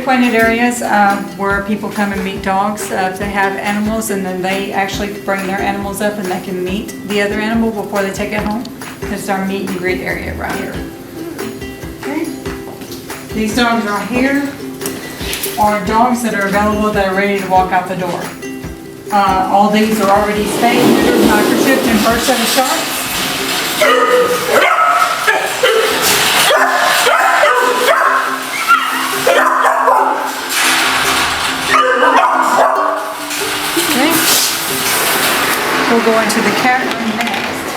pre-appointed areas where people come and meet dogs if they have animals, and then they actually bring their animals up and they can meet the other animal before they take it home. This is our meet and greet area right here. Okay. These dogs right here are dogs that are available that are ready to walk out the door. All these are already spayed, neutered, microchipped, and first set of shots. Okay. We'll go into the cat room next.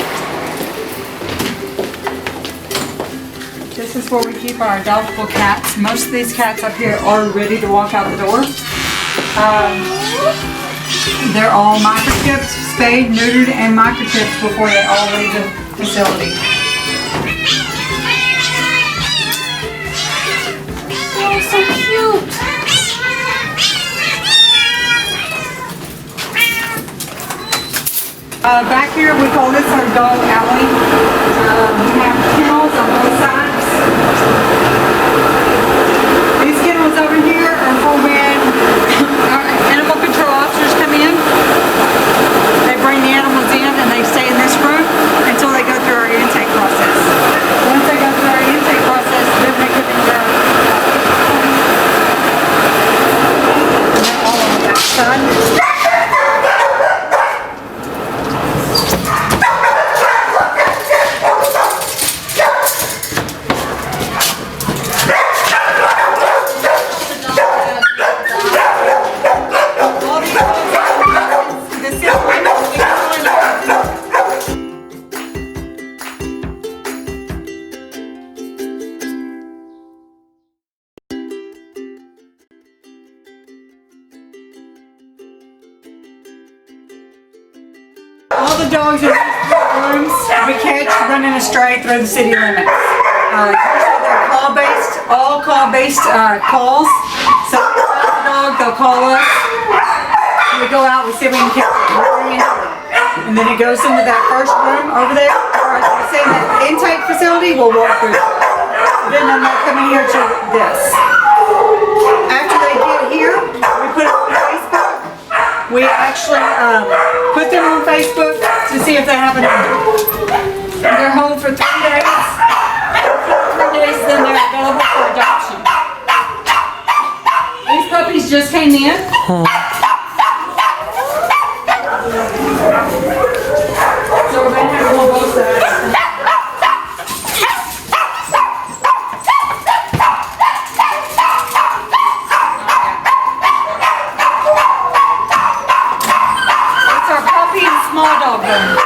This is where we keep our adoptable cats. Most of these cats up here are ready to walk out the door. They're all microchipped, spayed, neutered, and microchipped before they all leave the facility. Oh, so cute. Back here, we call this our dog alley. We have kennels on both sides. These kennels over here are for when our animal control officers come in. They bring the animals in and they stay in this room until they go through our intake process. Once they go through our intake process, then they come into our and they're all on the back side. All the dogs in these rooms we catch running astray through the city limits. Usually they're call-based, all call-based calls. So if we find the dog, they'll call us. We go out, we see if we can catch it. And then it goes into that first room over there. Or as we say, in the intake facility, we'll walk through. Then they'll come in here to this. After they get here, we put it on Facebook. We actually put them on Facebook to see if they have an owner. They're home for 3 days. After 3 days, then they're available for adoption. These puppies just came in. So we're going to have both sides. Small dog room.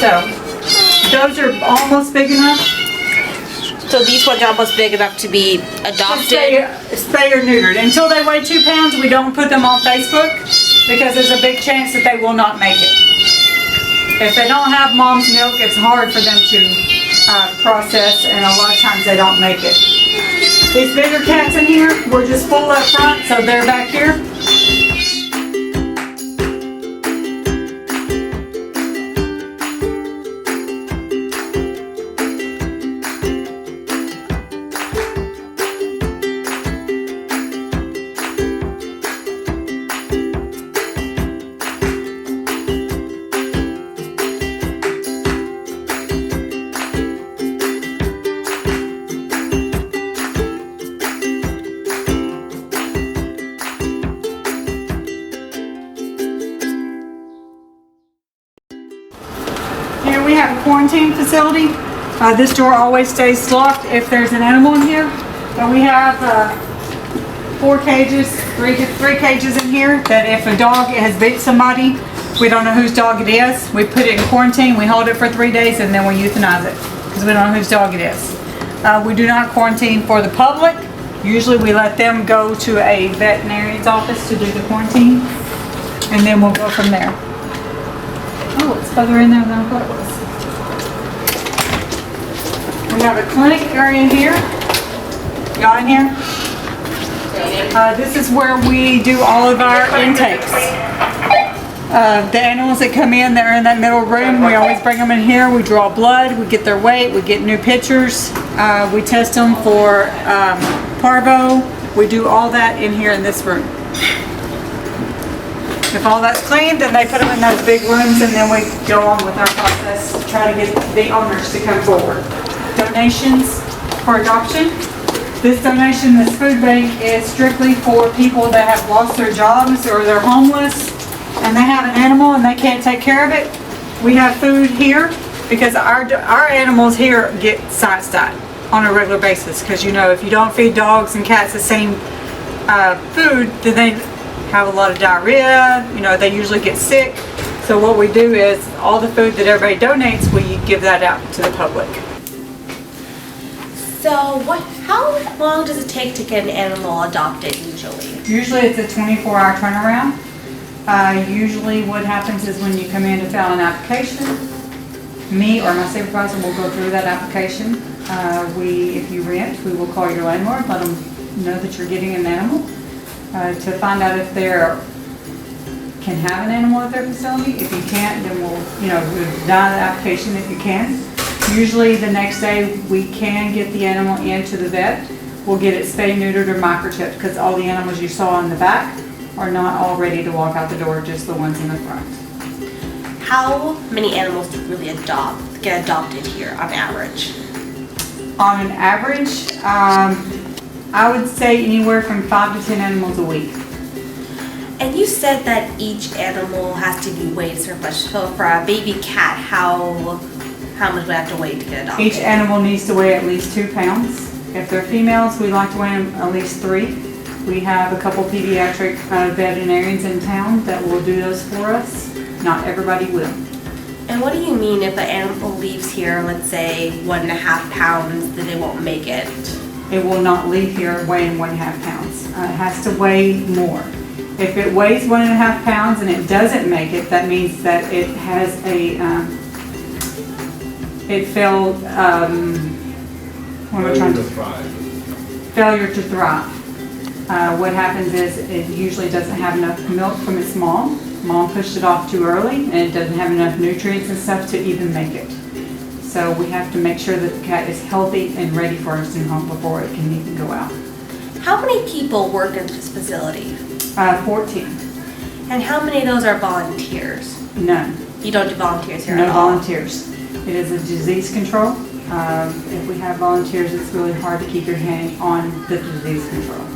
So those are almost big enough. So these ones are almost big enough to be adopted. Spay or neutered. Until they weigh 2 pounds, we don't put them on Facebook because there's a big chance that they will not make it. If they don't have mom's milk, it's hard for them to process, and a lot of times they don't make it. These bigger cats in here, we're just full up front, so they're back here. Here we have a quarantine facility. This door always stays locked if there's an animal in here. But we have 4 cages, three cages in here that if a dog has bit somebody, we don't know whose dog it is. We put it in quarantine, we hold it for 3 days, and then we euthanize it because we don't know whose dog it is. We do not quarantine for the public. Usually we let them go to a veterinarian's office to do the quarantine, and then we'll go from there. Oh, it's further in there than I thought it was. We have a clinic area here. Y'all in here? This is where we do all of our intakes. The animals that come in, they're in that middle room. We always bring them in here. We draw blood. We get their weight. We get new pictures. We test them for parvo. We do all that in here in this room. If all that's clean, then they put them in those big rooms, and then we go on with our process to try to get the owners to come forward. Donations for adoption. This donation, this food bank, is strictly for people that have lost their jobs or they're homeless and they have an animal and they can't take care of it. We have food here because our animals here get science diet on a regular basis, because you know, if you don't feed dogs and cats the same food, then they have a lot of diarrhea, you know, they usually get sick. So what we do is all the food that everybody donates, we give that out to the public. So how long does it take to get an animal adopted usually? Usually it's a 24-hour turnaround. Usually what happens is when you come in to fill an application, me or my supervisor will go through that application. If you rent, we will call your landlord, let them know that you're getting an animal. To find out if they can have an animal at their facility. If you can't, then we'll deny the application if you can. Usually the next day we can get the animal into the vet. We'll get it spayed, neutered, or microchipped, because all the animals you saw in the back are not all ready to walk out the door, just the ones in the front. How many animals do you really get adopted here on average? On an average, I would say anywhere from 5 to 10 animals a week. And you said that each animal has to be weighed so much. So for a baby cat, how much would I have to weigh to get adopted? Each animal needs to weigh at least 2 pounds. If they're females, we like to weigh them at least 3. We have a couple pediatric veterinarians in town that will do those for us. Not everybody will. And what do you mean if an animal leaves here, let's say 1.5 pounds, then they won't make it? It will not leave here weighing 1.5 pounds. It has to weigh more. If it weighs 1.5 pounds and it doesn't make it, that means that it has failure to thrive. What happens is it usually doesn't have enough milk from its mom. Mom pushed it off too early, and it doesn't have enough nutrients and stuff to even make it. So we have to make sure that the cat is healthy and ready for us in home before it can even go out. How many people work in this facility? 14. And how many of those are volunteers? None. You don't do volunteers here No at all? volunteers. It is a disease control. If we have volunteers, it's really hard to keep your hand on the disease control.